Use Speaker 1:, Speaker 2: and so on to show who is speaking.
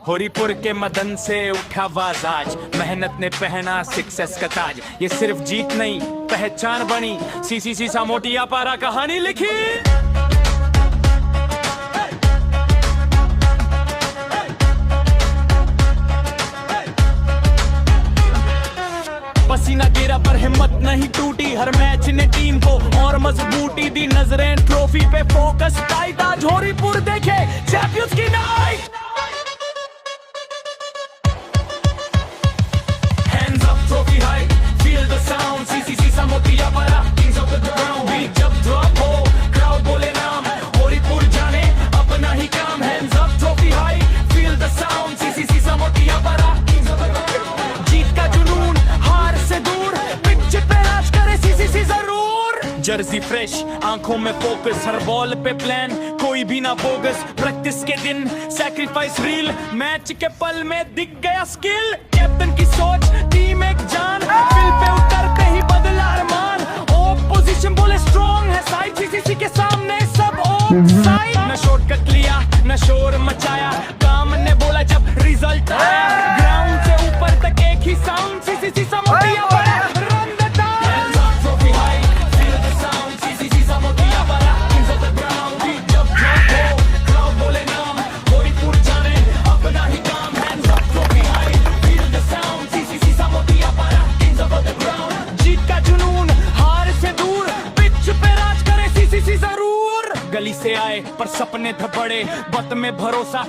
Speaker 1: होरीपुर के मदन से उठा आवाज आज, मेहनत ने पहना सक्सेस का ताज। ये सिर्फ जीत नहीं पहचान बनी, सीसी सा मोटिया पारा कहानी लिखी। पसीना गिरा पर हिम्मत नहीं टूटी, हर मैच ने टीम को और मजबूती दी। नजरें ट्रॉफी पे फोकस टाइट, आज होरीपुर देखे चैंपियंस की night. Hands up, trophy high, feel the sound, CCC सा मोतिया पारा, kings of the ground। Beat जब drop हो, crowd बोले नाम, होरीपुर जाने अपना ही काम। Hands up, trophy high, feel the sound, CCC सा मोतिया पारा, kings of the ground। जीत का जुनून हार से दूर, पिच पे राज करे CCC जरूर। जर्सी फ्रेश, आंखों में फोकस, हर बॉल पे प्लान, कोई भी ना बोगस। प्रैक्टिस के दिन सैक्रिफाइस रील, मैच के पल में दिख गया स्किल। कैप्टन की सोच, टीम एक जान, फील्ड पे उतरते ही बदला अरमान। ओपोजिशन बोले स्ट्रॉन्ग है साइड, सीसीसी के सामने सब ऑफसाइड। न शॉर्टकट लिया न शोर मचाया, काम ने बोला जब रिजल्ट आया। ग्राउंड से ऊपर तक एक ही साउंड, सीसीसी सा मोतिया पारा, run the town. Hands up, trophy high, feel the sound, CCC सा मोतिया पारा, kings of the ground। Beat जब drop हो, crowd बोले नाम, होरीपुर जाने अपना ही काम। Hands up, trophy high, feel the sound, CCC सा मोतिया पारा, kings of the ground। जीत का जुनून हार से दूर, पिच पे राज करे CCC जरूर। गली से आए पर सपने थे बड़े, वक्त में भरोसा